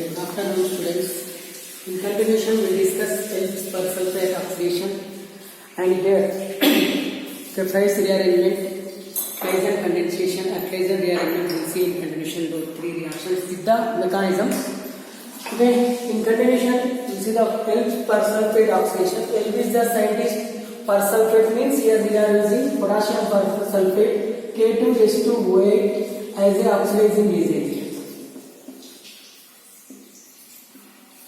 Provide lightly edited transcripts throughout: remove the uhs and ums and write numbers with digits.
Good afternoon, students. In continuation, we discuss Phelps persulfate oxidation, and here the phase rearrangement, Claisen condensation, and Claisen rearrangement. We will see in continuation those three reactions with the mechanisms. Okay, in continuation, we see the Phelps persulfate oxidation. Phelps is the scientist. Persulfate means here we are using potassium persulfate K2H2OH as a oxidizing agent.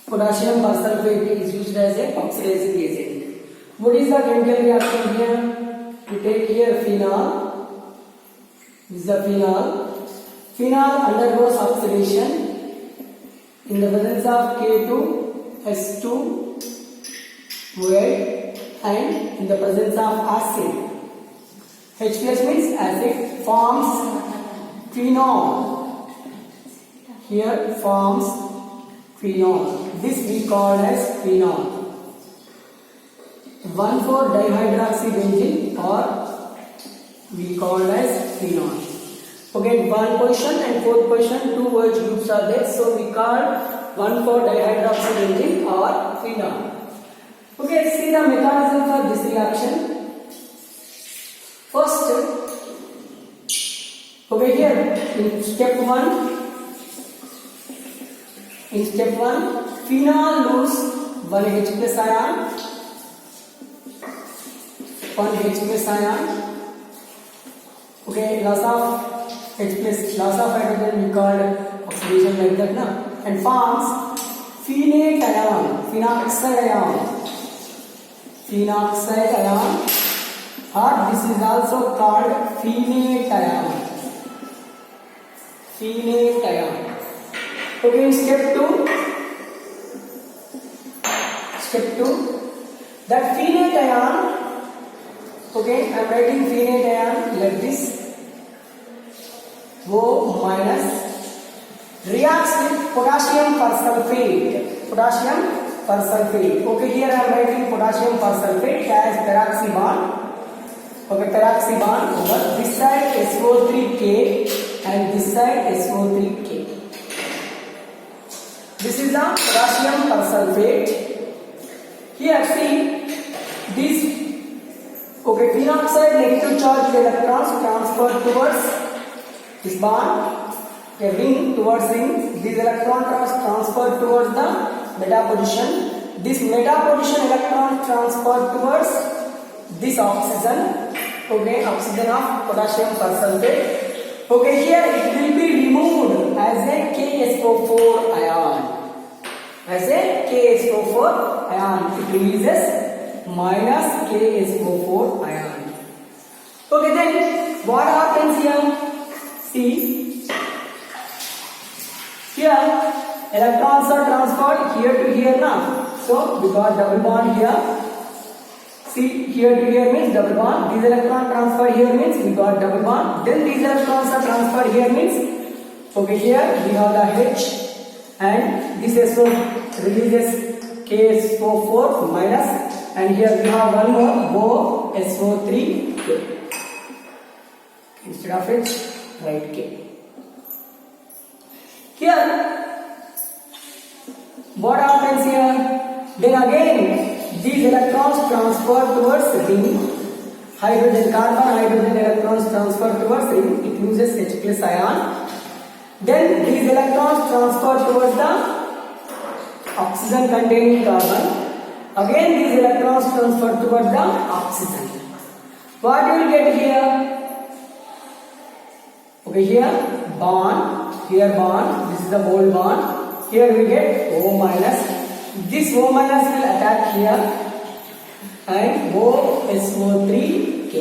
Potassium persulfate is used as a oxidizing agent. What is the chemical reaction here? We take here phenol. This is the phenol. Phenol undergoes oxidation in the presence of K2H2OH and in the presence of acid. H plus means acid, forms phenol. Here forms phenol. This we call as phenol. 1,4-dihydroxybenzene or we call as phenol. Okay, one position and fourth position, two OH groups are there, so we call 1,4-dihydroxybenzene or phenol. Okay, see the mechanism for this reaction. First, over here in step 1, phenol lose 1 H plus ion, 1 H plus ion. Okay, loss of H plus, loss of hydrogen we called oxidation like that, na? And forms phenate ion, phenoxide ion, or this is also called phenate ion. Okay, step 2, that phenate ion, okay, I am writing phenate ion like this, O minus, reacts with potassium persulfate. Okay, here I am writing potassium persulfate as peroxy bond. Okay, peroxy bond over this side SO3K and this side SO3K. This is the potassium persulfate. Here see this, okay, phenoxide negative charge electrons transferred towards this bond, a ring towards ring. These electrons transferred towards the meta position. This meta position electron transferred towards this oxygen. Okay, oxygen of potassium persulfate. Okay, here it will be removed as a KSO4 ion. As a KSO4 ion, it releases minus KSO4 ion. Okay, then what happens here? See, here electrons are transferred here to here now. So we got double bond here. See, here to here means double bond. These electrons transferred here means we got double bond. Then these electrons are transferred here means, okay, here we have the H and this SO releases KSO4 minus, and here we have one more OSO3K. Instead of H, write K. Here, what happens here? Then again, these electrons transfer towards ring. Hydrogen, carbon, hydrogen electrons transfer towards ring. It loses H plus ion. Then these electrons transfer towards the oxygen containing carbon. Again, these electrons transfer towards the oxygen. What you will get here? Okay, here bond, here bond. This is the whole bond. Here we get O minus. This O minus will attack here and OSO3K.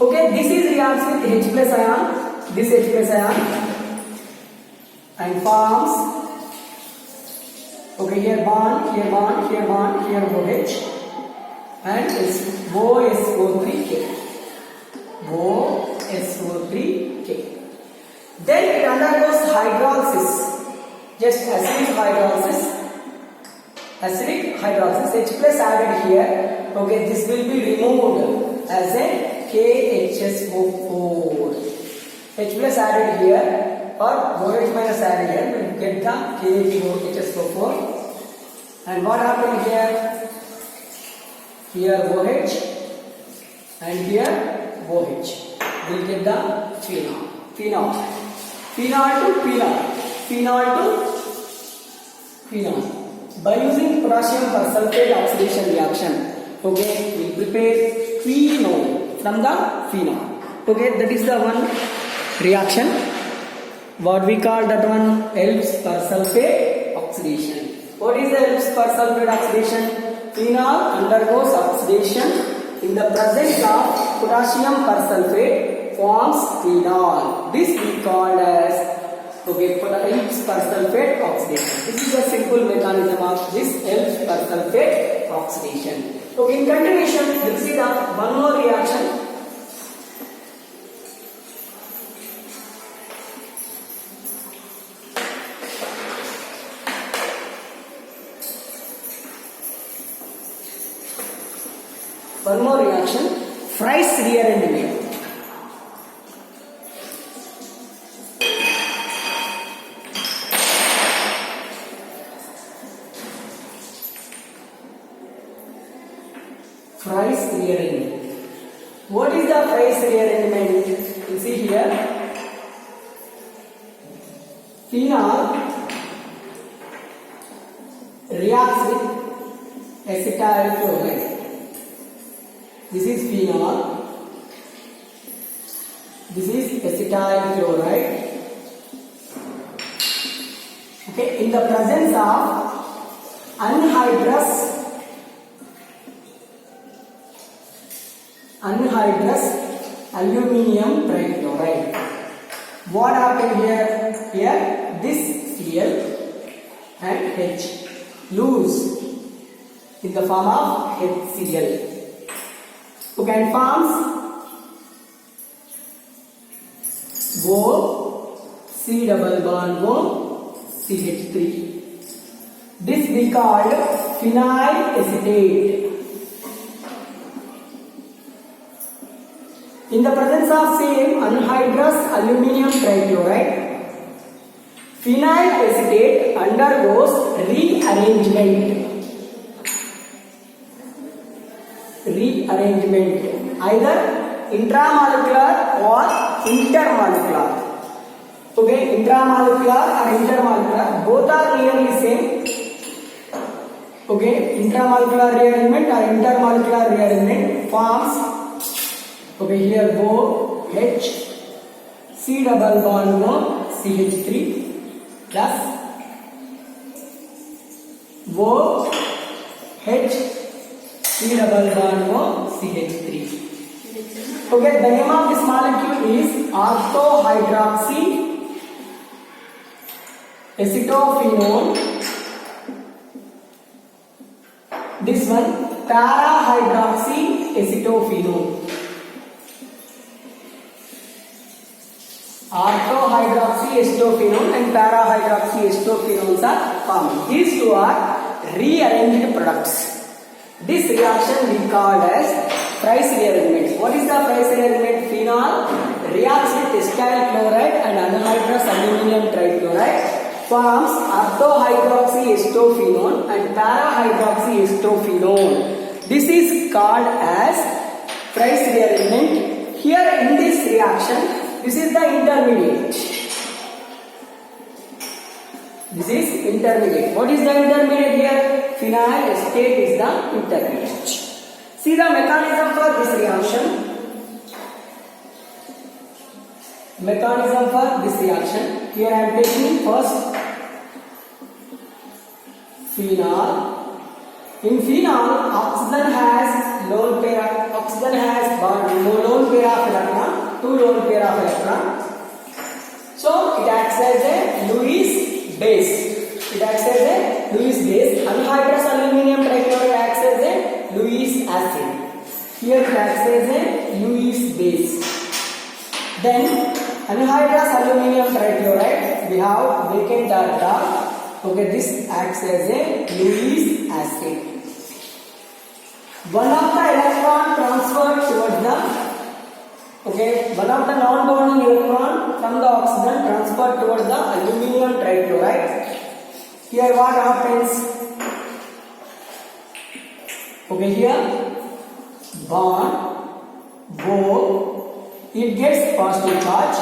Okay, this is reacts with H plus ion, this H plus ion, and forms, okay, here bond, here bond, here bond, here OH, and OSO3K. OSO3K. Then it undergoes hydrolysis, just acidic hydrolysis, H plus added here. Okay, this will be removed as a KHSO4. H plus added here or OH minus added here, we get the KHO4. And what happened here? Here OH and here OH. We'll get the phenol. Phenol. Phenol to phenol. Phenol to phenol. By using potassium persulfate oxidation reaction, okay, we prepare phenol from the phenol. Okay, that is the one reaction. What we call that one? Elb's persulfate oxidation. What is the Elb's persulfate oxidation? Phenol undergoes oxidation in the presence of potassium persulfate forms phenol. This we call as Elb's persulfate oxidation. This is the simple mechanism of this Elb's persulfate oxidation. Okay, in continuation, we will see the one more reaction. One more reaction, Fries rearrangement. Fries rearrangement. What is the Fries rearrangement? You see here, phenol reacts with acetyl chloride. This is phenol. This is acetyl chloride. Okay, in the presence of anhydrous aluminium trichloride. What happened here? Here, this Cl and H lose in the form of HCl. Okay, and forms O C double bond O CH3. This we called phenyl acetate. In the presence of same anhydrous aluminium trichloride, phenyl acetate undergoes rearrangement, either intramolecular or intermolecular. Okay, intramolecular or intermolecular, both are nearly same. Okay, intramolecular rearrangement or intermolecular rearrangement forms, okay, here OH C double bond O CH3 plus OH C double bond O CH3. Okay, the name of this molecule is orthohydroxy acetophenone. This one para-hydroxy acetophenone. Orthohydroxy acetophenone and para-hydroxy acetophenones are formed. These two are rearranged products. This reaction we call as Fries rearrangement. What is the Fries rearrangement? Phenol reacts with acetyl chloride and anhydrous aluminium trichloride, forms orthohydroxy acetophenone and para-hydroxy acetophenone. This is called as Fries rearrangement. Here in this reaction, this is the intermediate. This is intermediate. What is the intermediate here? Phenyl acetate is the intermediate. See the mechanism for this reaction. Mechanism for this reaction. Here I am taking first phenol. In phenol, oxygen has lone pair. Oxygen has lone pair of electron, two lone pair of electron. So it acts as a Lewis base. It acts as a Lewis base. Anhydrous aluminium trichloride acts as a Lewis acid. Here it acts as a Lewis base. Then anhydrous aluminium trichloride, we have vacant data. Okay, this acts as a Lewis acid. One of the electron transferred towards the Okay, one of the non-bonding electron from the oxygen transferred towards the aluminum trichloride. Here what happens? Okay, here bond O, it gets positive charge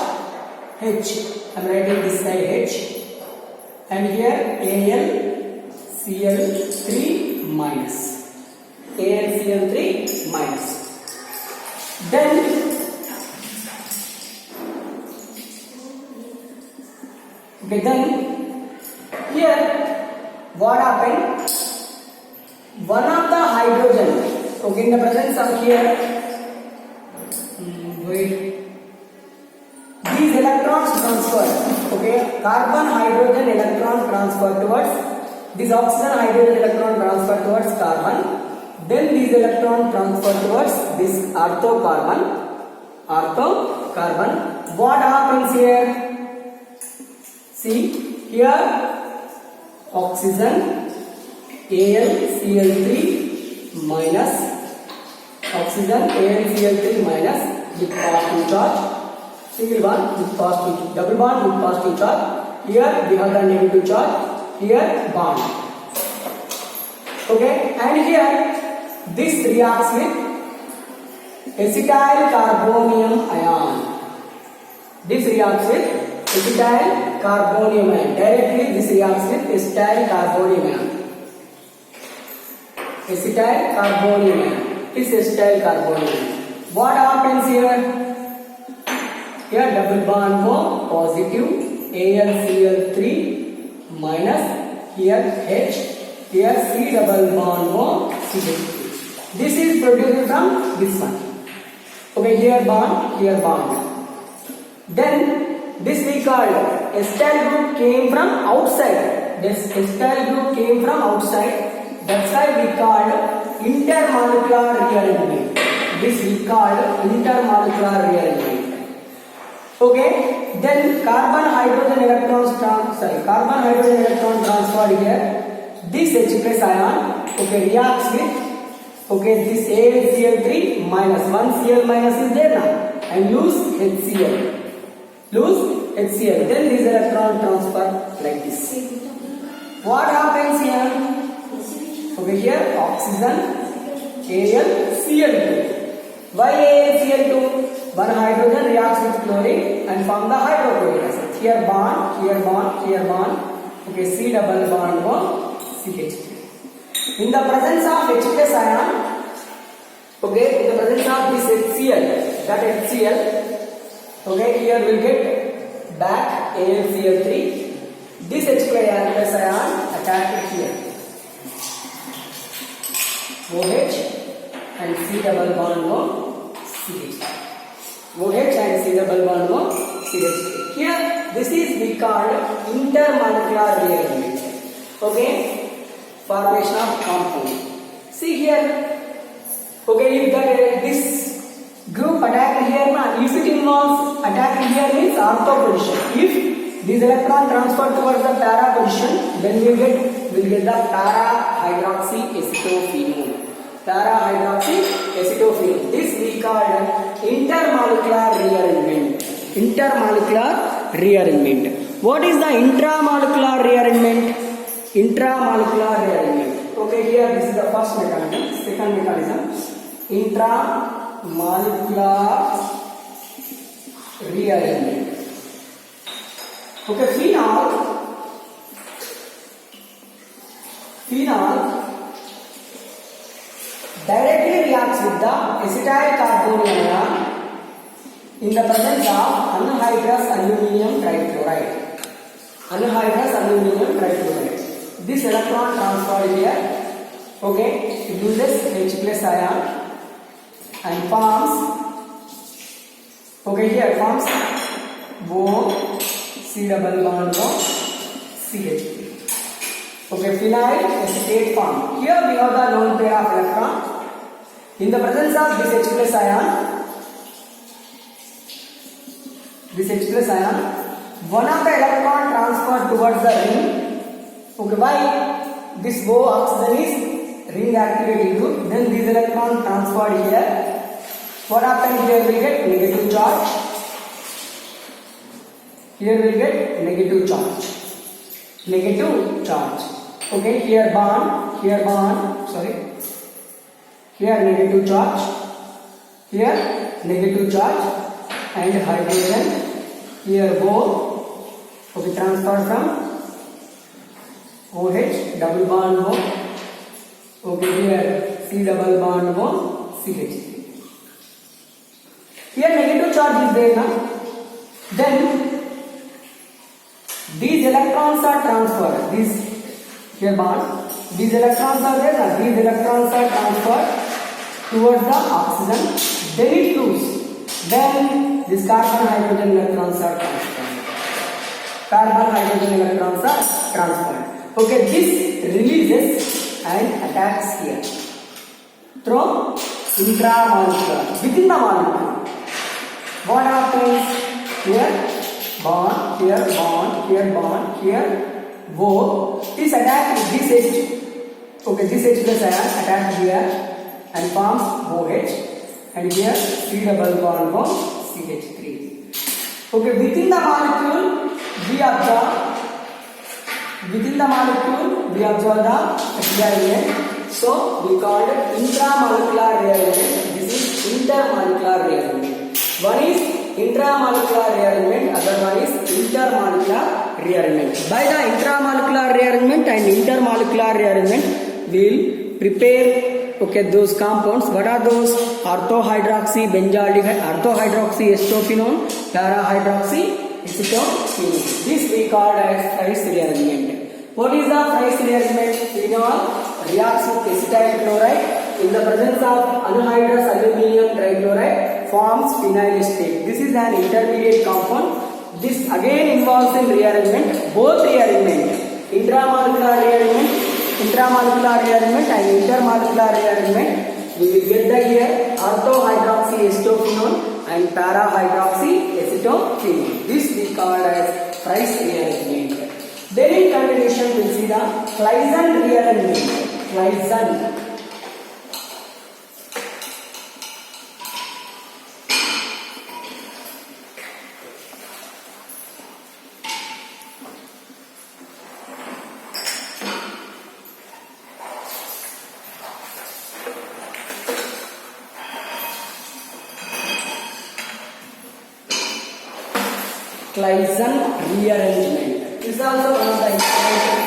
H. I am writing this side H, and here AlCl3 minus. AlCl3 minus. Then okay, then here what happened? One of the hydrogen, okay, in the presence of here, these electrons transfer, okay, carbon hydrogen electron transfer towards this oxygen hydrogen electron transfer towards carbon, then these electron transfer towards this orthocarbon. What happens here? See here, oxygen AlCl3 minus, oxygen AlCl3 minus with positive charge, single bond with positive, double bond with positive charge. Here we have the negative charge, here bond. Okay, and here this reacts with acetyl carbonium ion. This reacts with acetyl carbonium ion. Directly this reacts with acetyl carbonium ion. Acetyl carbonium ion. This acetyl carbonium ion. What happens here? Here double bond O, positive, AlCl3 minus, here H, here C double bond O, CH3. This is produced from this one. Okay, here bond. Then this we called acetyl group came from outside. This acetyl group came from outside. That's why we called intermolecular rearrangement. This we called intermolecular rearrangement. Okay, then carbon hydrogen electron transferred here. This H plus ion, okay, reacts with, okay, this AlCl3 minus, one Cl minus is there now, and lose HCl. Then this electron transfer like this. What happens here? Okay, here oxygen AlCl2. Why AlCl2? One hydrogen reacts with chlorine and form the hydrochloric acid. Here bond. Okay, C double bond O, CH3. In the presence of H plus ion, okay, in the presence of this HCl, that HCl, okay, here we'll get back AlCl3. This H plus ion attacked here. OH and C double bond O, CH3. OH and C double bond O, CH3. Here, this is we called intermolecular rearrangement. Okay, formation of compound. See here. Okay, if this group attacked here, if it involves attack here means ortho position. If this electron transferred towards the para position, then we'll get the para hydroxy acetophenone. This we called intermolecular rearrangement. What is the intramolecular rearrangement? Okay, here this is the first mechanism. Second mechanism, intramolecular rearrangement. Okay, phenol directly reacts with the acetyl carbonium ion in the presence of anhydrous aluminum trichloride. This electron transferred here, okay, it uses H plus ion and forms, okay, here forms O, C double bond O, CH3. Okay, phenyl acetate form. Here we have the lone pair of electron. In the presence of this H plus ion, one of the electron transferred towards the ring. Okay, why? This O oxygen is ring activating group. Then this electron transferred here. What happens here? We get negative charge. Here we get negative charge. Negative charge. Okay, here bond, sorry. Here negative charge. Here negative charge and hydrogen. Here both. Okay, transfer from OH double bond O. Okay, here C double bond O CH3. Here negative charge is there now. Then these electrons are transferred. Here bond. These electrons are there now. These electrons are transferred towards the oxygen. Then it lose. Then these carbon hydrogen electrons are transferred. Carbon hydrogen electrons are transferred. Okay, this releases and attacks here through intramolecular, within the molecule. What happens here? Bond, here bond, here bond, here both. This attack this H. Okay, this H plus ion attack here and forms OH, and here C double bond forms CH3. Okay, within the molecule we observe. Within the molecule we observe the rearrangement. So we call it intramolecular rearrangement. This is intermolecular rearrangement. One is intramolecular rearrangement, other one is intermolecular rearrangement. By the intramolecular rearrangement and intermolecular rearrangement, we will prepare those compounds. What are those? Orthohydroxy benzaldehyde, orthohydroxy acetophenone, para-hydroxy acetophenone. This we call as Fries rearrangement. What is the Fries rearrangement? Phenol reacts with acetyl chloride in the presence of anhydrous aluminium trichloride forms phenyl estate. This is an intermediate compound. This again involves in rearrangement. Both rearrangement, intramolecular rearrangement and intermolecular rearrangement, we will get the here orthohydroxy acetophenone and para-hydroxy acetophenone. This we call as Fries rearrangement. Then in continuation we will see the Claisen rearrangement. Claisen. Claisen rearrangement. This is also one of the important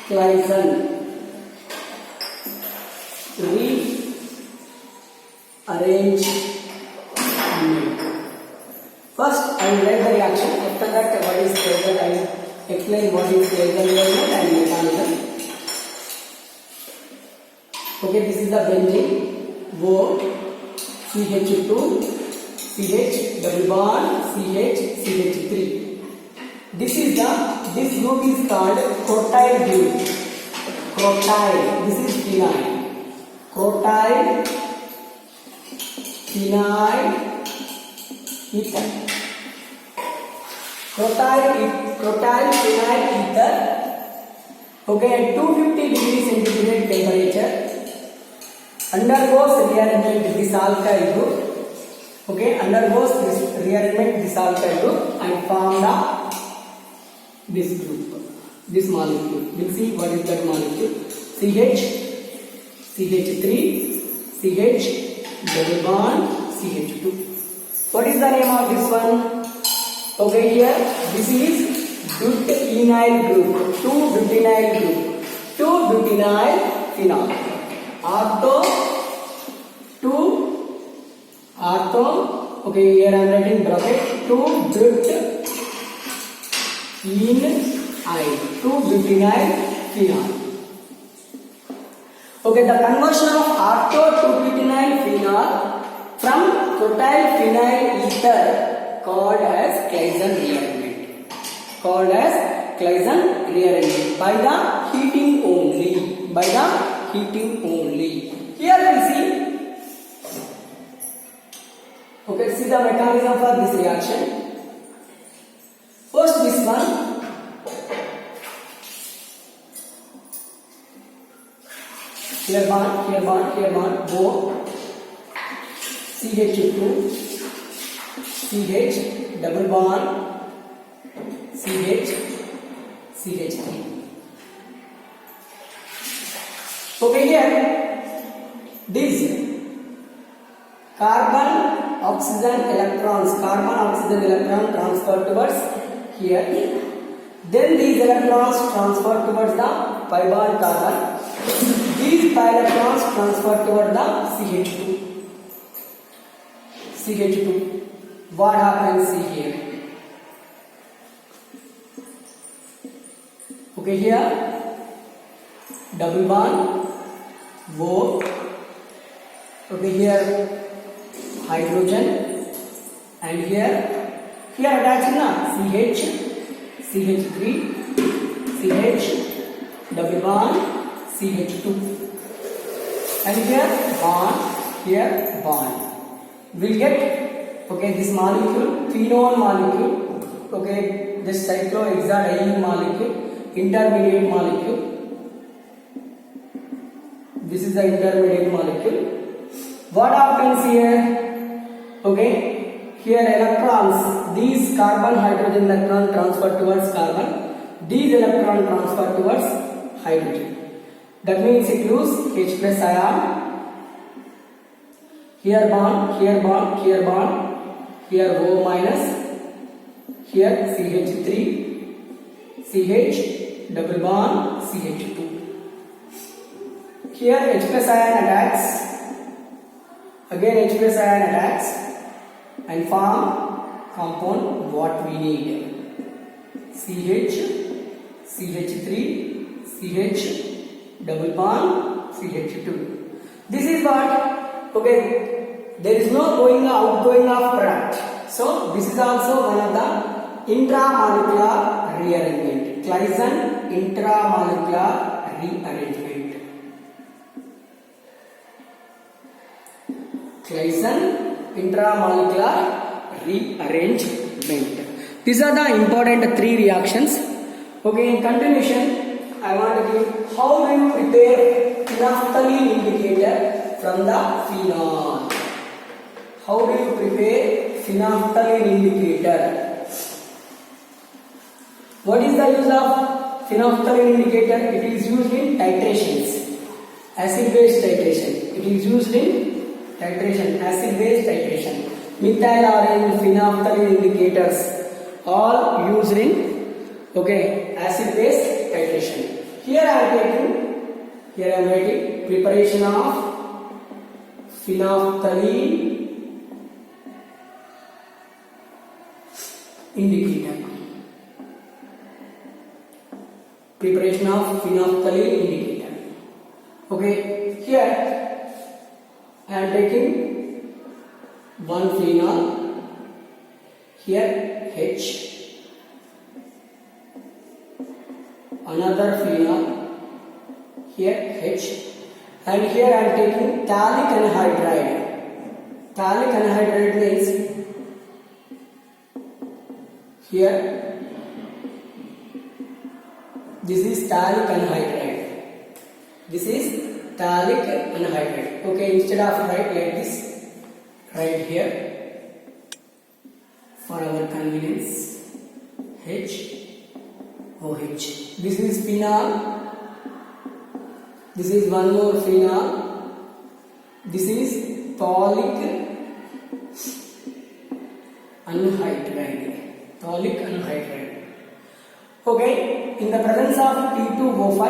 Claisen rearrangement. First, I will write the reaction. After that, what is Claisen? I will explain what is Claisen rearrangement and mechanism. Okay, this is the benzene. O CH2. CH double bond CH CH3. This group is called crotyl group. Crotyl. This is phenyl. Crotyl phenyl ether. Crotyl phenyl ether. Okay, at 250 degrees centigrade temperature undergoes rearrangement this alkyl group. Okay, undergoes this rearrangement this alkyl group and form this group, this molecule. We'll see what is that molecule. CH, CH3, CH double bond CH2. What is the name of this one? Okay, here this is butynyl group, 2-butynyl group, 2-butynyl phenol. Ortho, okay, here I am writing bracket 2-butynyl, 2-butynyl phenol. Okay, the conversion of ortho to butynyl phenol from crotyl phenyl ether called as Claisen rearrangement. Called as Claisen rearrangement by the heating only. By the heating only. Here we see. Okay, see the mechanism for this reaction. First, this one. Here bond, both. CH2, CH, double bond, CH, CH3. Okay, here these carbon oxygen electron transfer towards here. Then these electrons transfer towards the pi bond carbon. These pi electrons transfer towards the CH2. What happens here? Okay, here double bond, O. Okay, here hydrogen, and here attached na CH, CH3, CH, double bond, CH2, and here bond. We'll get, okay, this molecule, phenol molecule, okay, this cyclohexadiene molecule, intermediate molecule. This is the intermediate molecule. What happens here? Okay, here electrons, these carbon hydrogen electron transfer towards carbon, these electron transfer towards hydrogen. That means it lose H plus ion. Here bond, here bond, here bond, here O minus, here CH3, CH, double bond, CH2. Here H plus ion attacks, again H plus ion attacks and form compound what we need. CH, CH3, CH, double bond, CH2. This is what, okay, there is no outgoing of product. So this is also one of the intramolecular rearrangement. Claisen intramolecular rearrangement. Claisen intramolecular rearrangement. These are the important three reactions. Okay, in continuation, I want to give how do you prepare phenolphthalein indicator from the phenol. How do you prepare phenolphthalein indicator? What is the use of phenolphthalein indicator? It is used in titrations, acid-base titration. It is used in titration, acid-base titration. Methyl orange phenolphthalein indicators all used in, okay, acid-base titration. Here I am writing preparation of phenolphthalein indicator. Preparation of phenolphthalein indicator. Okay, here I am taking one phenol, here H, another phenol, here H, and here I am taking phthalic anhydride. Phthalic anhydride means here this is phthalic anhydride. This is phthalic anhydride. Okay, instead of write like this, write here for our convenience H, OH. This is phenol. This is one more phenol. This is phthalic anhydride. Phthalic anhydride. Okay, in the presence of P2O5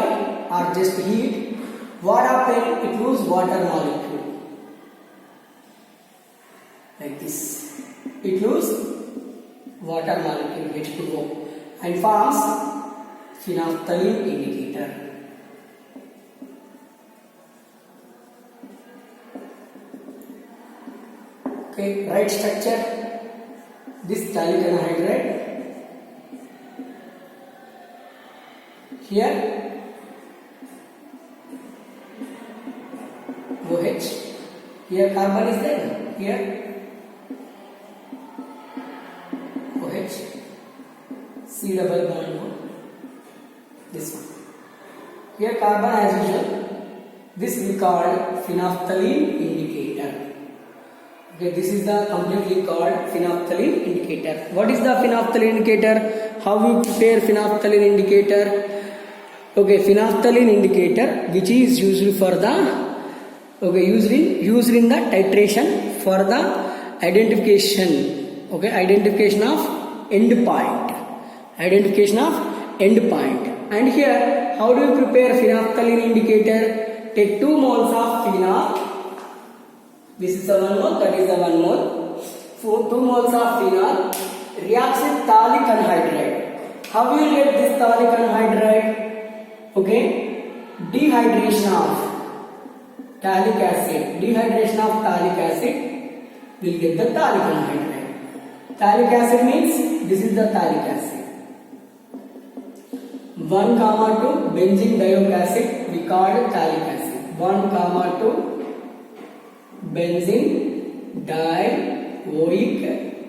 or just heat, what happens? It loses water molecule. Like this. It loses water molecule H2O and forms phenolphthalein indicator. Okay, right structure. This phthalic anhydride. Here OH. Here carbon is there. Here OH. C double bond O. This one. Here carbon as usual. This we call phenolphthalein indicator. Okay, this is the completely called phenolphthalein indicator. What is the phenolphthalein indicator? How we prepare phenolphthalein indicator? Okay, phenolphthalein indicator which is used for the used in the titration for the identification. Okay, identification of end point. Identification of end point. And here, how do you prepare phenolphthalein indicator? Take 2 moles of phenol. This is the 1 mole, that is the 1 mole. For 2 moles of phenol reacts with phthalic anhydride. How will you get this phthalic anhydride? Okay, dehydration of phthalic acid. Dehydration of phthalic acid will get the phthalic anhydride. Phthalic acid means this is the phthalic acid. 1,2 benzene dioic acid we call phthalic acid. 1,2 benzene dioic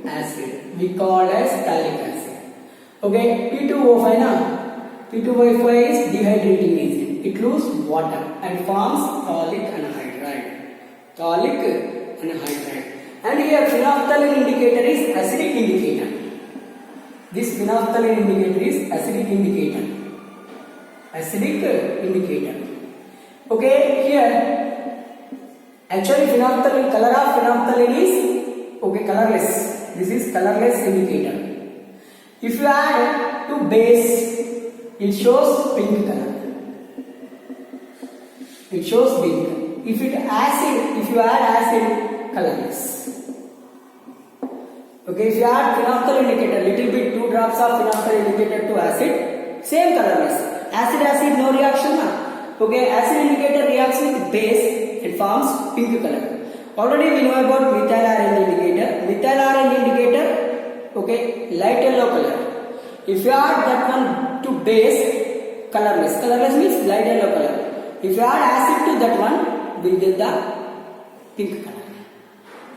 acid we call as phthalic acid. Okay, P2O5 na? P2O5 is dehydrating agent. It loses water and forms phthalic anhydride. Phthalic anhydride. And here phenolphthalein indicator is acidic indicator. This phenolphthalein indicator is acidic indicator. Acidic indicator. Okay, here actually phenolphthalein, color of phenolphthalein is colorless. This is colorless indicator. If you add to base, it shows pink color. It shows pink. If you add acid, colorless. Okay, if you add phenolphthalein indicator, little bit 2 drops of phenolphthalein indicator to acid, same colorless. Acid, no reaction. Okay, acid indicator reacts with base, it forms pink color. Already we know about methyl orange indicator. Methyl orange indicator, okay, light yellow color. If you add that one to base, colorless. Colorless means light yellow color. If you add acid to that one, we'll get the pink color.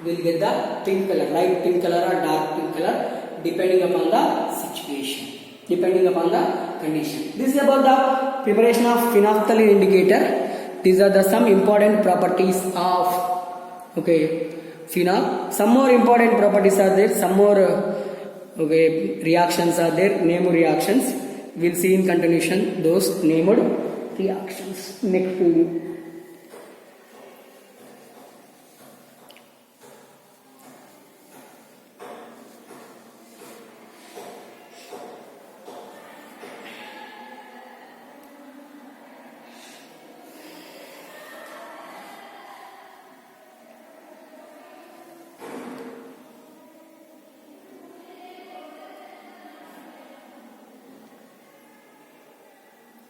We'll get the pink color, light pink color or dark pink color, depending upon the situation, depending upon the condition. This is about the preparation of phenolphthalein indicator. These are the some important properties of phenol. Some more important properties are there. Some more reactions are there. Named reactions. We'll see in continuation those named reactions next week.